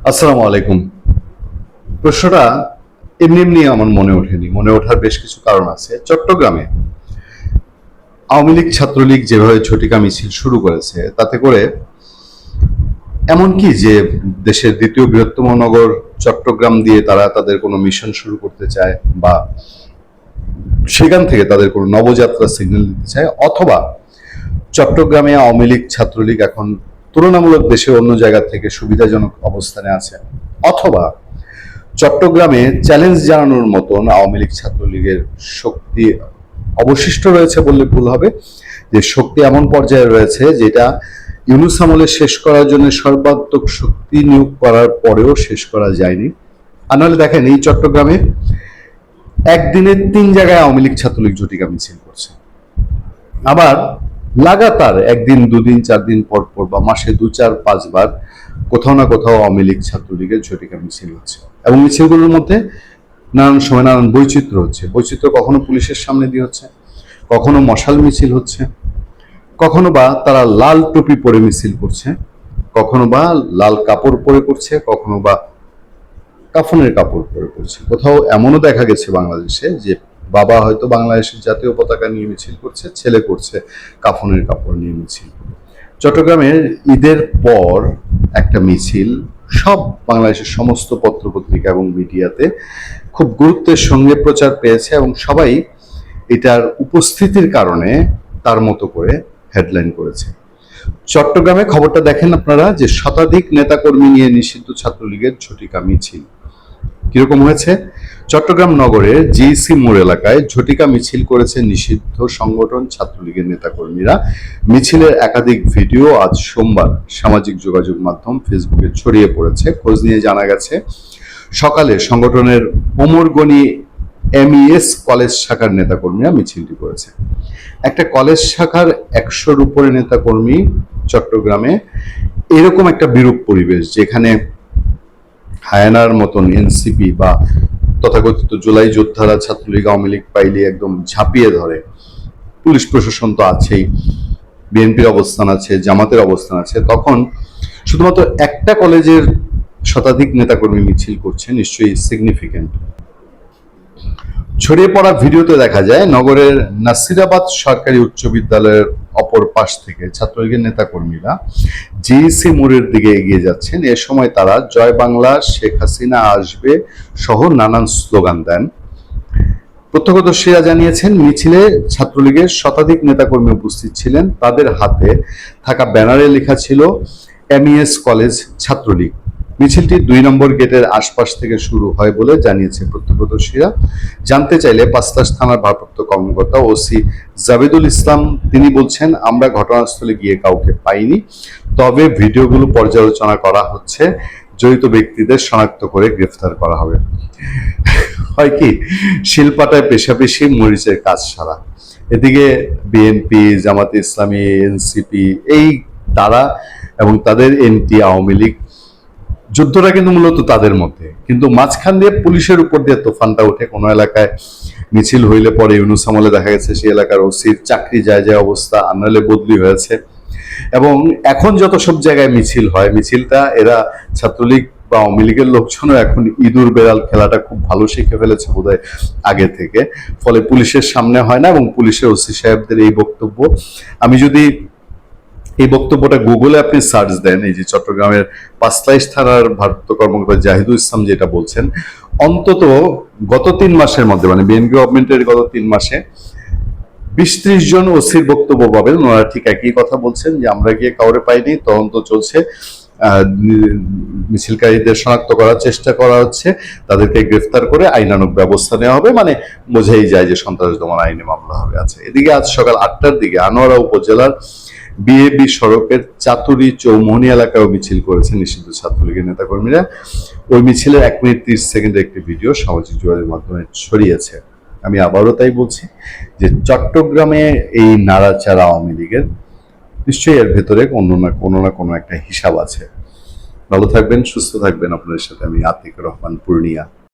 আসসালামু আলাইকুম। প্রশ্নটা এমনি এমনি আমার মনে ওঠেনি, মনে ওঠার বেশ কিছু কারণ আছে। চট্টগ্রামে আওয়ামী লীগ ছাত্রলীগ যেভাবে ঝটিকা মিছিল শুরু করেছে, তাতে করে এমন কি যে দেশের দ্বিতীয় বৃহত্তম নগর চট্টগ্রাম দিয়ে তারা তাদের কোনো মিশন শুরু করতে চায়, বা সেখান থেকে তাদের কোনো নবযাত্রা সিগন্যাল দিতে চায়, অথবা চট্টগ্রামে আওয়ামী লীগ ছাত্রলীগ এখন তুলনামূলক দেশের অন্য জায়গা থেকে সুবিধাজনক অবস্থানে আছে, অথবা চট্টগ্রামে চ্যালেঞ্জ জানানোর মতন আওয়ামী লীগ ছাত্রলীগের শক্তি অবশিষ্ট রয়েছে বললে ভুল হবে। যে শক্তি এমন পর্যায়ে রয়েছে যেটা ইউনূস আমলে শেষ করার জন্য সর্বাত্মক শক্তি নিয়োগ করার পরেও শেষ করা যায়নি। আর নাহলে দেখেন, এই চট্টগ্রামে একদিনে 3 জায়গায় আওয়ামী লীগ ছাত্রলীগ ঝটিকা মিছিল করছে। আবার লাগাতার একদিন, দুদিন, 4 দিন পর পর বা মাসে 2, 4, 5 বার কোথাও না কোথাও আওয়ামী লীগ ছাত্রলীগের ঝটিকা মিছিল হচ্ছে, এবং মিছিলগুলোর মধ্যে নানান সময় নানান বৈচিত্র্য হচ্ছে। বৈচিত্র্য কখনো পুলিশের সামনে দিয়ে হচ্ছে, কখনো মশাল মিছিল হচ্ছে, কখনো বা তারা লাল টুপি পরে মিছিল করছে, কখনো বা লাল কাপড় পরে করছে, কখনো বা কাফনের কাপড় পরে করছে। কোথাও এমনও দেখা গেছে বাংলাদেশে যে বাবা হয়তো বাংলাদেশের জাতীয় পতাকা নিয়ে মিছিল করছে, ছেলে করছে কাফনের কাপড় নিয়ে মিছিল। চট্টগ্রামের ঈদের পর একটা মিছিল সব বাংলাদেশের সমস্ত পত্রপত্রিকা এবং মিডিয়াতে খুব গুরুত্বের সঙ্গে প্রচার পেয়েছে, এবং সবাই এটার উপস্থিতির কারণে তার মতো করে হেডলাইন করেছে। চট্টগ্রামে খবরটা দেখেন আপনারা, যে শতাধিক নেতাকর্মী নিয়ে নিষিদ্ধ ছাত্রলীগের ঝটিকা মিছিল। কিরকম হয়েছে? চট্টগ্রাম নগরের জিসি মোড় এলাকায় ঝটিকা মিছিল করেছে নিষিদ্ধ সংগঠন ছাত্রলীগের নেতাকর্মীরা। মিছিলের একাধিক ভিডিও আজ সোমবার সামাজিক যোগাযোগ মাধ্যম ফেসবুকে ছড়িয়ে পড়েছে। খোঁজ নিয়ে জানা গেছে, সকালে সংগঠনের ওমরগনি এমইএস কলেজ শাখার নেতাকর্মীরা মিছিলটি করেছে। একটা কলেজ শাখার 100-র উপরে নেতাকর্মী চট্টগ্রামে, এরকম একটা বিরূপ পরিবেশ যেখানে হায়ানার মতন এনসিপি বা তথাকথিত জুলাই যোদ্ধারা ছাত্রলীগ আওয়ামী লীগ পাইলে একদম ঝাঁপিয়ে ধরে। পুলিশ প্রশাসন তো আছেই, বিএনপির অবস্থান আছে, জামাতের অবস্থান আছে, তখন শুধুমাত্র একটা কলেজের শতাধিক নেতাকর্মী মিছিল করছে, নিশ্চয়ই সিগনিফিক্যান্ট। ছড়িয়ে পড়া ভিডিওতে দেখা যায় নগরের নাসিরাবাদ সরকারি উচ্চ বিদ্যালয়ের অপর পাশ থেকে ছাত্রলীগের নেতাকর্মীরা জিইসি মোড়ের দিকে এগিয়ে যাচ্ছেন। এ সময় তারা জয় বাংলা, শেখ হাসিনা আসবে সহ নানান স্লোগান দেন। প্রত্যক্ষদর্শীরা জানিয়েছেন, মিছিলে ছাত্রলীগের শতাধিক নেতাকর্মী উপস্থিত ছিলেন। তাদের হাতে থাকা ব্যানারে লেখা ছিল এমইএস কলেজ ছাত্রলীগ। মিছিলটি 2 নম্বর গেটের আশপাশ থেকে শুরু হয় বলে জানিয়েছে প্রত্যক্ষদর্শীরা। জানতে চাইলে পাঁচতাশ থানার ভারপ্রাপ্ত কর্মকর্তা ওসি জাবেদুল ইসলাম তিনি বলছেন, আমরা ঘটনাস্থলে গিয়ে কাউকে পাইনি, তবে ভিডিওগুলো পর্যালোচনা করা হচ্ছে, জড়িত ব্যক্তিদের শনাক্ত করে গ্রেফতার করা হবে। হয় কি, শিলপাটায় পেশাপেশি মরিচের কাজ সারা। এদিকে বিএনপি, জামাতে ইসলামী, এনসিপি, এই তারা এবং তাদের এনটি আওয়ামী লীগ, যুদ্ধটা কিন্তু মূলত তাদের মধ্যে। কিন্তু মাঝখান দিয়ে পুলিশের উপর দিয়ে তোফানটা ওঠে। কোনো এলাকায় মিছিল হইলে পরে ইউনূস আমলে দেখা গেছে সেই এলাকার ওসির চাকরি যায় যায় অবস্থা, আনালে বদলি হয়েছে। এবং এখন যত সব জায়গায় মিছিল হয়, মিছিলটা এরা ছাত্রলীগ বা আওয়ামী লীগের লোকজনও এখন ইঁদুর বেড়াল খেলাটা খুব ভালো শিখে ফেলেছে বোধহয় আগে থেকে। ফলে পুলিশের সামনে হয় না, এবং পুলিশের ওসি সাহেবদের এই বক্তব্য, আমি যদি এই বক্তব্যটা গুগলে আপনি সার্চ দেন, এই যে চট্টগ্রামের পাঁচলাইশ থানার ভারপ্রাপ্ত কর্মকর্তা জাহিদুল ইসলাম যেটা বলছেন, অন্তত গত 3 মাসের মধ্যে, মানে বিএনপি গভর্নমেন্টের গত 3 মাসে 20-30 জন ওসির বক্তব্য পাবেন। ওনারা ঠিক একই কথা বলছেন যে আমরা গিয়ে কাউরে পাইনি, তদন্ত চলছে, মিছিলকারীদের শনাক্ত করার চেষ্টা করা হচ্ছে, তাদেরকে গ্রেফতার করে আইনানুগ ব্যবস্থা নেওয়া হবে। মানে বোঝাই যায় যে সন্ত্রাস দমন আইনে মামলা হবে। আছে এদিকে আজ সকাল 8টার দিকে আনোয়ারা উপজেলার বিএবি সড়কের চাতুরি চৌমোহনী এলাকায় মিছিল করেছে নিষিদ্ধ ছাত্রলীগের নেতাকর্মীরা। ওই মিছিলের 1 মিনিট 30 সেকেন্ডের একটি ভিডিও সামাজিক যোগাযোগ মাধ্যমে ছড়িয়েছে। আমি আবারও তাই বলছি যে চট্টগ্রামে এই নাড়াচাড়া আওয়ামী লীগের নিশ্চয়ই এর ভেতরে কোনো না কোনো একটা হিসাব আছে। ভালো থাকবেন, সুস্থ থাকবেন। আপনাদের সাথে আমি আতিকুর রহমান পূর্ণিয়া।